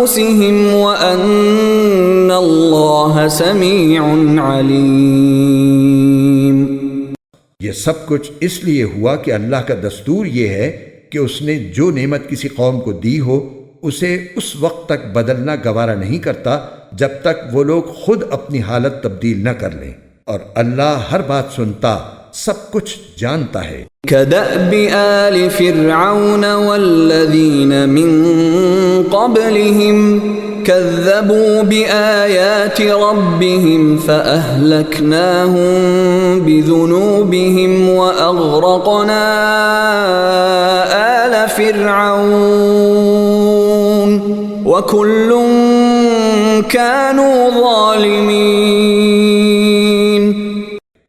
وأن الله سميع عليم. یہ سب کچھ اس لیے ہوا کہ اللہ کا دستور یہ ہے کہ اس نے جو نعمت کسی قوم کو دی ہو اسے اس وقت تک بدلنا گوارا نہیں کرتا جب تک وہ لوگ خود اپنی حالت تبدیل نہ کر لیں، اور اللہ ہر بات سنتا، سب کچھ جانتا ہے. كدأب آل فرعون والذين من قبلهم كذبوا بآيات ربهم فأهلكناهم بذنوبهم وأغرقنا آل فرعون وكل كانوا ظالمين.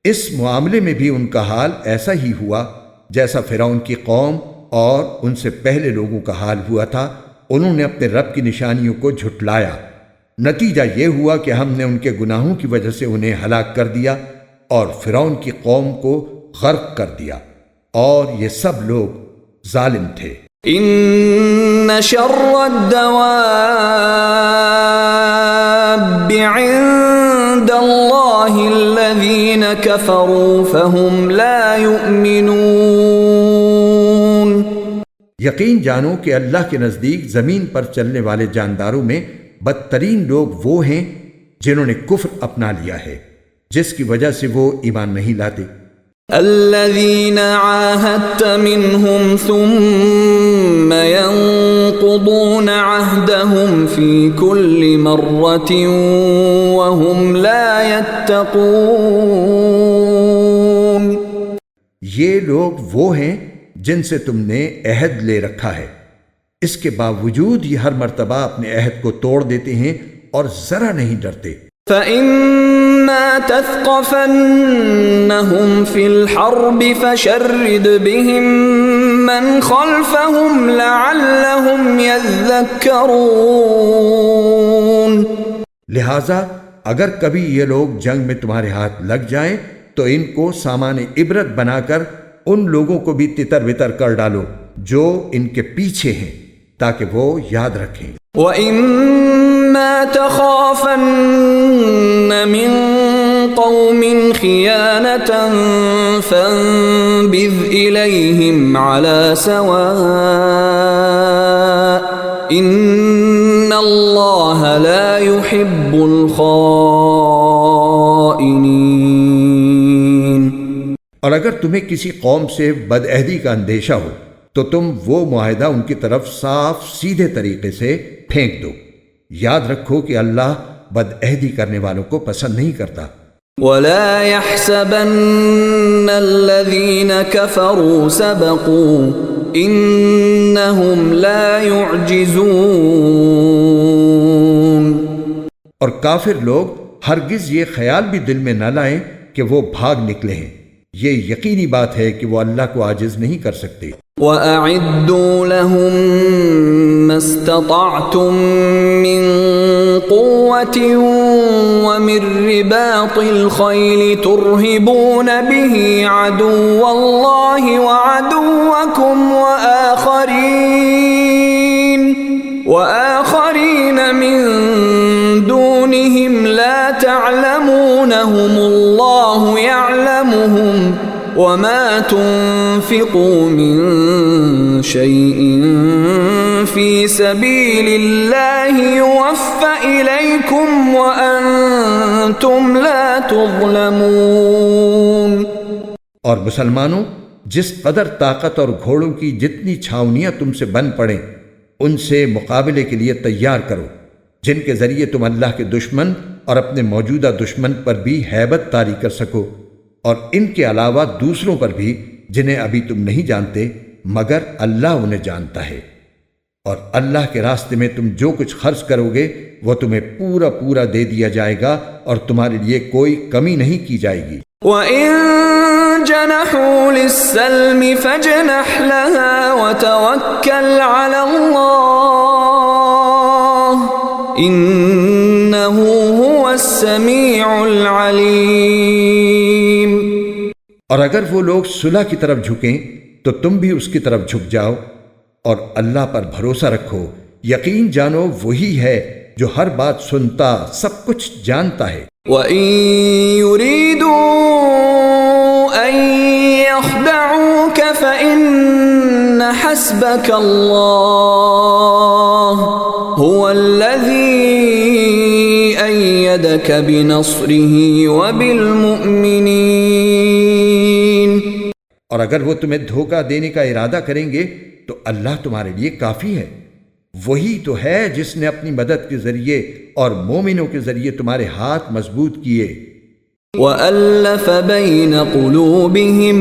اس معاملے میں بھی ان کا حال ایسا ہی ہوا جیسا فرعون کی قوم اور ان سے پہلے لوگوں کا حال ہوا تھا. انہوں نے اپنے رب کی نشانیوں کو جھٹلایا، نتیجہ یہ ہوا کہ ہم نے ان کے گناہوں کی وجہ سے انہیں ہلاک کر دیا اور فرعون کی قوم کو غرق کر دیا، اور یہ سب لوگ ظالم تھے. ان شر الدواب عند اللہ الذین کفروا فهم لا یؤمنون. یقین جانو کہ اللہ کے نزدیک زمین پر چلنے والے جانداروں میں بدترین لوگ وہ ہیں جنہوں نے کفر اپنا لیا ہے، جس کی وجہ سے وہ ایمان نہیں لاتے. الذين عاهدت منهم ثم ينقضون عهدهم في كل مرة وهم لا يتقون. یہ لوگ وہ ہیں جن سے تم نے عہد لے رکھا ہے، اس کے باوجود یہ ہر مرتبہ اپنے عہد کو توڑ دیتے ہیں اور ذرا نہیں ڈرتے. فَإِمَّا تَثْقَفَنَّهُمْ فِي الْحَرْبِ فَشَرِّدْ بِهِمْ مَنْ خَلْفَهُمْ لَعَلَّهُمْ يَذَّكَّرُونَ. لہذا اگر کبھی یہ لوگ جنگ میں تمہارے ہاتھ لگ جائیں تو ان کو سامان عبرت بنا کر ان لوگوں کو بھی تتر بتر کر ڈالو جو ان کے پیچھے ہیں، تاکہ وہ یاد رکھیں. وَإِمَّا تَخَافَنَّ مِن قَوْمٍ خِيَانَةً فَانبِذْ إِلَيْهِمْ عَلَى سَوَاءٍ إِنَّ اللَّهَ لَا يُحِبُّ الْخَائِنِينَ. اور اگر تمہیں کسی قوم سے بدعہدی کا اندیشہ ہو تو تم وہ معاہدہ ان کی طرف صاف سیدھے طریقے سے پھینک دو. یاد رکھو کہ اللہ بدعہدی کرنے والوں کو پسند نہیں کرتا. وَلَا يَحْسَبَنَّ الَّذِينَ كَفَرُوا سَبَقُوا إِنَّهُمْ لَا يُعْجِزُونَ. اور کافر لوگ ہرگز یہ خیال بھی دل میں نہ لائیں کہ وہ بھاگ نکلے ہیں. یہ یقینی بات ہے کہ وہ اللہ کو عاجز نہیں کر سکتے. وَأَعِدُّوا لَهُم مَّا اسْتَطَعْتُم مِّن قُوَّةٍ وَمِن رِّبَاطِ الْخَيْلِ تُرْهِبُونَ بِهِ عَدُوَّ اللَّهِ وَعَدُوَّكُمْ وَآخَرِينَ مِن دُونِهِمْ لَا تَعْلَمُونَهُمُ اللَّهُ يَعْلَمُهُمْ وَمَا تُنفِقُوا مِن شَيْءٍ فِي سَبِيلِ اللَّهِ يُوَفَّ إِلَيْكُمْ وَأَنْتُمْ لَا تُظْلَمُونَ. اور مسلمانوں، جس قدر طاقت اور گھوڑوں کی جتنی چھاونیاں تم سے بن پڑیں ان سے مقابلے کے لیے تیار کرو، جن کے ذریعے تم اللہ کے دشمن اور اپنے موجودہ دشمن پر بھی ہیبت طاری کر سکو، اور ان کے علاوہ دوسروں پر بھی جنہیں ابھی تم نہیں جانتے مگر اللہ انہیں جانتا ہے. اور اللہ کے راستے میں تم جو کچھ خرچ کرو گے وہ تمہیں پورا پورا دے دیا جائے گا اور تمہارے لیے کوئی کمی نہیں کی جائے گی. وَإِن جنحوا للسلم فاجنح لها وتوكل على الله إنه هو السميع العليم۔ اور اگر وہ لوگ صلح کی طرف جھکیں تو تم بھی اس کی طرف جھک جاؤ، اور اللہ پر بھروسہ رکھو، یقین جانو وہی ہے جو ہر بات سنتا، سب کچھ جانتا ہے۔ وَإِن يُرِيدُوا أَن يَخْدَعُوكَ فَإِنَّ حَسْبَكَ اللَّهُ هُوَ الَّذِي أَيَّدَكَ بِنَصْرِهِ وَبِالْمُؤْمِنِينَ۔ اور اگر وہ تمہیں دھوکہ دینے کا ارادہ کریں گے تو اللہ تمہارے لیے کافی ہے، وہی تو ہے جس نے اپنی مدد کے ذریعے اور مومنوں کے ذریعے تمہارے ہاتھ مضبوط کیے۔ وَأَلَّفَ بَيْنَ قُلُوبِهِمْ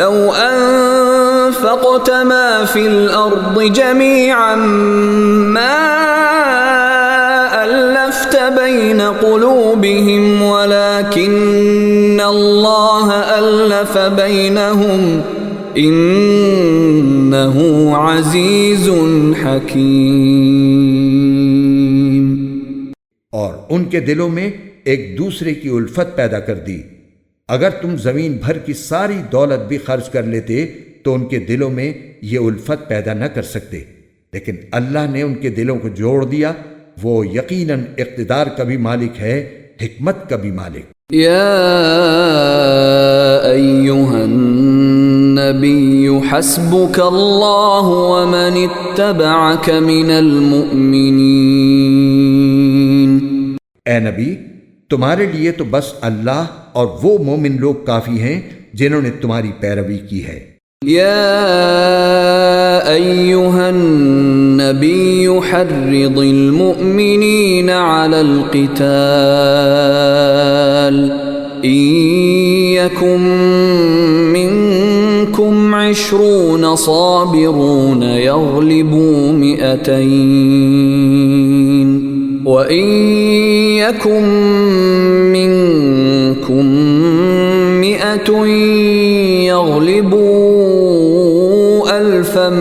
لَوْ أَنفَقْتَ مَا فِي الْأَرْضِ جَمِيعًا مَا أَلَّفْتَ بَيْنَ قُلُوبِهِمْ وَلَكِنَّ اللَّهَ أَلَّفَ بَيْنَهُمْ إِنَّهُ عَزِيزٌ حَكِيمٌ۔ اور ان کے دلوں میں ایک دوسرے کی الفت پیدا کر دی، اگر تم زمین بھر کی ساری دولت بھی خرچ کر لیتے تو ان کے دلوں میں یہ الفت پیدا نہ کر سکتے، لیکن اللہ نے ان کے دلوں کو جوڑ دیا، وہ یقیناً اقتدار کا بھی مالک ہے، حکمت کا بھی مالک۔ یا ایھا النبی حسبک اللہ ومن اتبعک من المؤمنین۔ اے نبی، تمہارے لیے تو بس اللہ اور وہ مومن لوگ کافی ہیں جنہوں نے تمہاری پیروی کی ہے۔ یا ایھا النبی حرض المؤمنین علی القتال ان یکن منکم 20 صابرون یغلبوا 200 وَإِن يَكُن مِّنكُم 100 يَغْلِبُوا 1000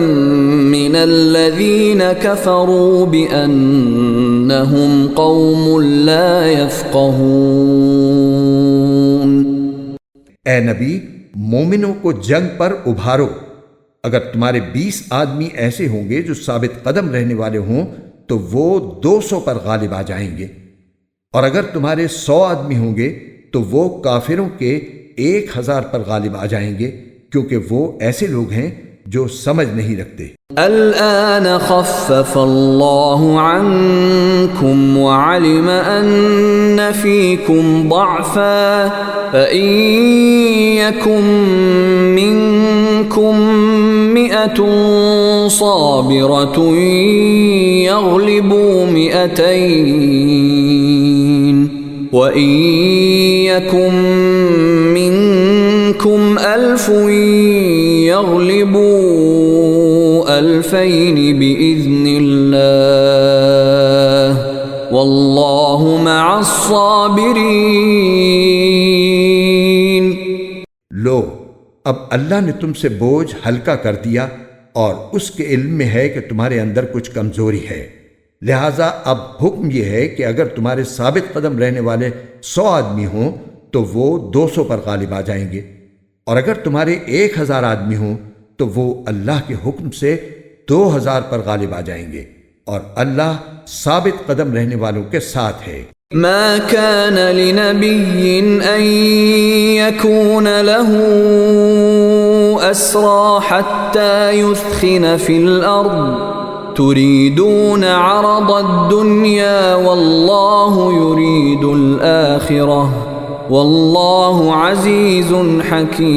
مِّنَ الَّذِينَ كَفَرُوا بِأَنَّهُمْ قَوْمٌ لَّا يَفْقَهُونَ۔ اے نبی، مومنوں کو جنگ پر ابھارو، اگر تمہارے 20 آدمی ایسے ہوں گے جو ثابت قدم رہنے والے ہوں تو وہ 200 پر غالب آ جائیں گے، اور اگر تمہارے 100 آدمی ہوں گے تو وہ کافروں کے 1000 پر غالب آ جائیں گے، کیونکہ وہ ایسے لوگ ہیں جو سمجھ نہیں رکھتے۔ الآن خفف اللہ عنکم وعلم ان فیکم ضعفا فإن یکم منکم 100 صابرة يغلبوا 200 وإن يكن منكم 1000 يغلبوا 2000 بإذن الله والله مع الصابرين۔ لو، اب اللہ نے تم سے بوجھ ہلکا کر دیا اور اس کے علم میں ہے کہ تمہارے اندر کچھ کمزوری ہے، لہٰذا اب حکم یہ ہے کہ اگر تمہارے ثابت قدم رہنے والے 100 آدمی ہوں تو وہ 200 پر غالب آ جائیں گے، اور اگر تمہارے 1000 آدمی ہوں تو وہ اللہ کے حکم سے 2000 پر غالب آ جائیں گے، اور اللہ ثابت قدم رہنے والوں کے ساتھ ہے۔ ما كان لنبي أن يكون له أسرى حتى يثخن في الأرض تريدون عرض الدنيا والله يريد الآخرة والله عزيز حكيم۔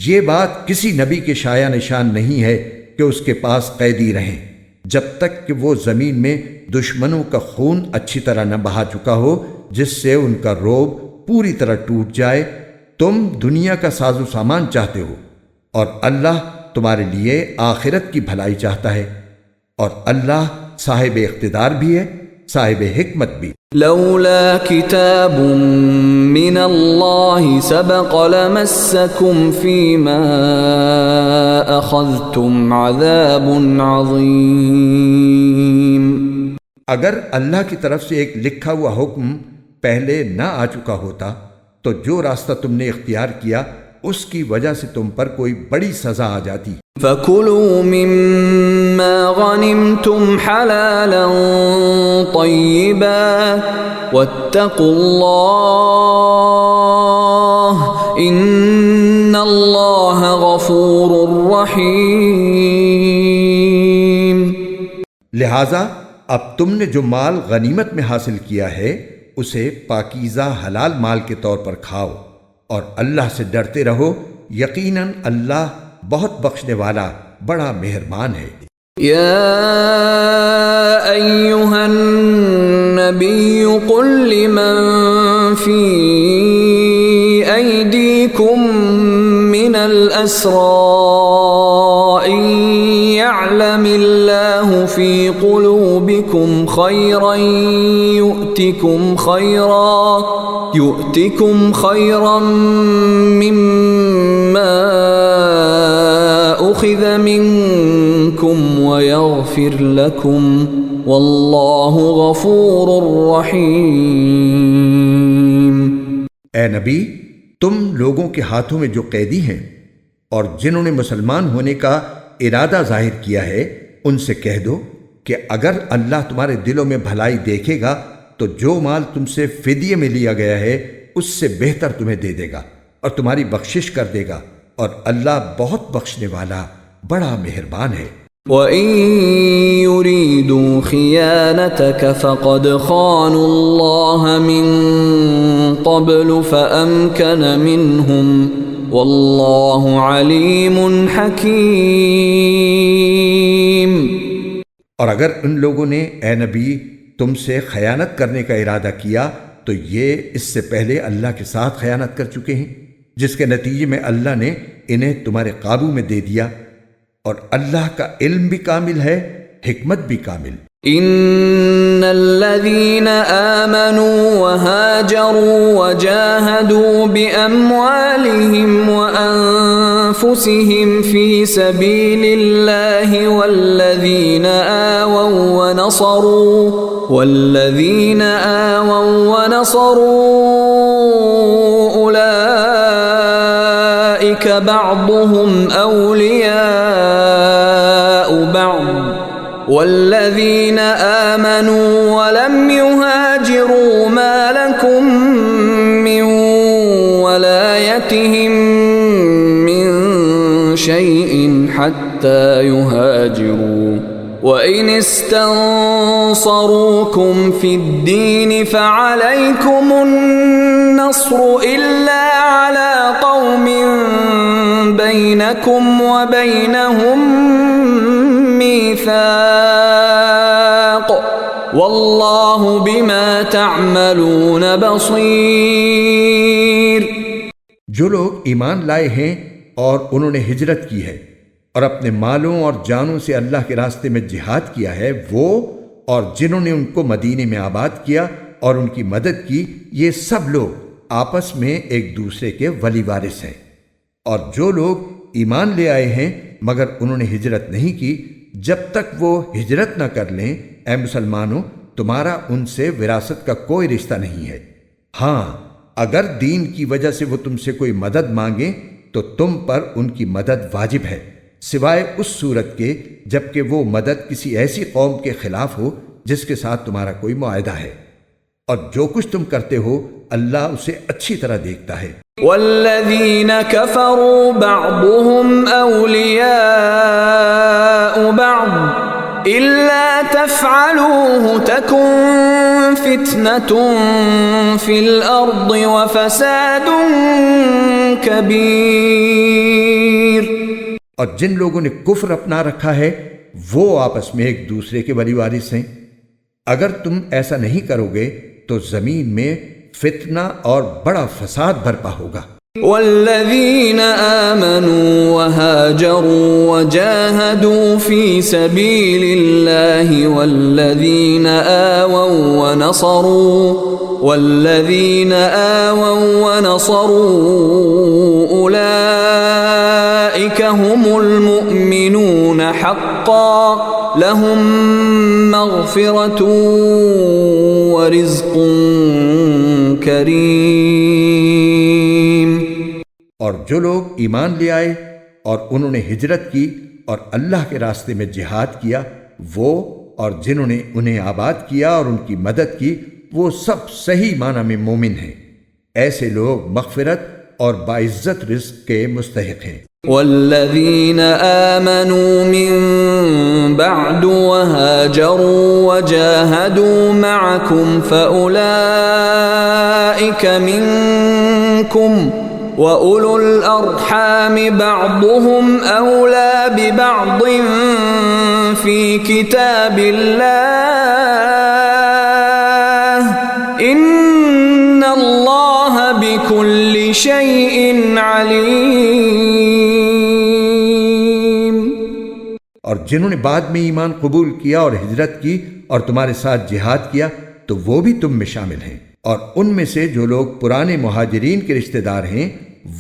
یہ بات کسی نبی کے شایع نشان نہیں ہے کہ اس کے پاس قیدی رہیں جب تک کہ وہ زمین میں دشمنوں کا خون اچھی طرح نہ بہا چکا ہو جس سے ان کا روب پوری طرح ٹوٹ جائے۔ تم دنیا کا ساز و سامان چاہتے ہو اور اللہ تمہارے لیے آخرت کی بھلائی چاہتا ہے، اور اللہ صاحب اقتدار بھی ہے، صاحب حکمت بھی۔ لولا کتاب من من الله سبق لمسكم فيما أخذتم عذاب عظيم. اگر اللہ کی طرف سے ایک لکھا ہوا حکم پہلے نہ آ چکا ہوتا تو جو راستہ تم نے اختیار کیا اس کی وجہ سے تم پر کوئی بڑی سزا آ جاتی. فَكُلُوا مِمَّا غَنِمْتُمْ حَلَالًا طَيِّبًا وَاتَّقُوا اللَّهَ إِنَّ اللَّهَ غَفُورٌ رَّحِيمٌ. لہذا اب تم نے جو مال غنیمت میں حاصل کیا ہے اسے پاکیزہ حلال مال کے طور پر کھاؤ اور اللہ سے ڈرتے رہو، یقیناً اللہ بہت بخشنے والا بڑا مہربان ہے. یا ایھا النبی قل لمن فی ایدیکم من الاسراء ان يعلم اللہ فی قلوبکم خیرا یؤتکم خیرا مما اخذ منکم ویغفر لکم واللہ غفور رحیم. اے نبی، تم لوگوں کے ہاتھوں میں جو قیدی ہیں اور جنہوں نے مسلمان ہونے کا ارادہ ظاہر کیا ہے ان سے کہہ دو کہ اگر اللہ تمہارے دلوں میں بھلائی دیکھے گا تو جو مال تم سے فدیے میں لیا گیا ہے اس سے بہتر تمہیں دے دے گا اور تمہاری بخشش کر دے گا، اور اللہ بہت بخشنے والا بڑا مہربان ہے. وَإِن يُرِيدُوا خِيَانَتَكَ فَقَدْ خَانُوا اللَّهَ مِن قَبْلُ فَأَمْكَنَ مِنْهُمْ وَاللَّهُ عَلِيمٌ حَكِيمٌ. اور اگر ان لوگوں نے اے نبی تم سے خیانت کرنے کا ارادہ کیا تو یہ اس سے پہلے اللہ کے ساتھ خیانت کر چکے ہیں، جس کے نتیجے میں اللہ نے انہیں تمہارے قابو میں دے دیا، اور اللہ کا علم بھی کامل ہے، حکمت بھی کامل. ان الذين آمنوا وهاجروا وجاهدوا بأموالهم وأنفسهم في سبيل الله والذين آووا ونصروا أولئك بعضهم أولياء بعض والذين آمنوا ولم يهاجروا ما لكم من ولايتهم من شيء حتى يهاجروا وإن استنصروكم في الدين فعليكم النصر إلا على قوم بينكم وبينهم ميثاق واللہ بما تعملون بصیر. جو لوگ ایمان لائے ہیں اور انہوں نے ہجرت کی ہے اور اپنے مالوں اور جانوں سے اللہ کے راستے میں جہاد کیا ہے، وہ اور جنہوں نے ان کو مدینے میں آباد کیا اور ان کی مدد کی، یہ سب لوگ آپس میں ایک دوسرے کے ولی وارث ہیں. اور جو لوگ ایمان لے آئے ہیں مگر انہوں نے ہجرت نہیں کی، جب تک وہ ہجرت نہ کر لیں، اے مسلمانوں تمہارا ان سے وراثت کا کوئی رشتہ نہیں ہے. ہاں اگر دین کی وجہ سے وہ تم سے کوئی مدد مانگیں تو تم پر ان کی مدد واجب ہے، سوائے اس صورت کے جبکہ وہ مدد کسی ایسی قوم کے خلاف ہو جس کے ساتھ تمہارا کوئی معاہدہ ہے، اور جو کچھ تم کرتے ہو اللہ اسے اچھی طرح دیکھتا ہے. والذین کفروا بعضهم اولیاء بعض الا تفعلوه تکن فتنة فی الارض وفساد کبیر. اور جن لوگوں نے کفر اپنا رکھا ہے وہ آپس میں ایک دوسرے کے ولی وارث ہیں. اگر تم ایسا نہیں کرو گے تو زمین میں فتنہ اور بڑا فساد برپا ہوگا. والذین آمنوا وهاجروا وجاهدوا في سبيل الله والذین آووا والذین آووا ونصروا اولئک هم المؤمنون حقا لهم مغفرة ورزق کریم۔ اور جو لوگ ایمان لے آئے اور انہوں نے ہجرت کی اور اللہ کے راستے میں جہاد کیا، وہ اور جنہوں نے انہیں آباد کیا اور ان کی مدد کی، وہ سب صحیح معنی میں مومن ہیں۔ ایسے لوگ مغفرت اور باعزت رزق کے مستحق ہیں۔ والذین آمنوا من بعد وهاجروا وجاهدوا معكم فأولئك منكم وَأُولُو الْأَرْحَامِ بَعْضُهُمْ أَوْلَى بِبَعْضٍ فِي كِتَابِ اللَّهِ إِنَّ اللَّهَ بِكُلِّ شَيْءٍ عَلِيمٌ۔ اور جنہوں نے بعد میں ایمان قبول کیا اور ہجرت کی اور تمہارے ساتھ جہاد کیا تو وہ بھی تم میں شامل ہیں، اور ان میں سے جو لوگ پرانے مہاجرین کے رشتہ دار ہیں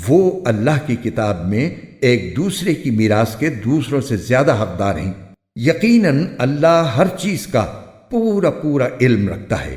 وہ اللہ کی کتاب میں ایک دوسرے کی میراث کے دوسروں سے زیادہ حقدار ہیں۔ یقیناً اللہ ہر چیز کا پورا علم رکھتا ہے۔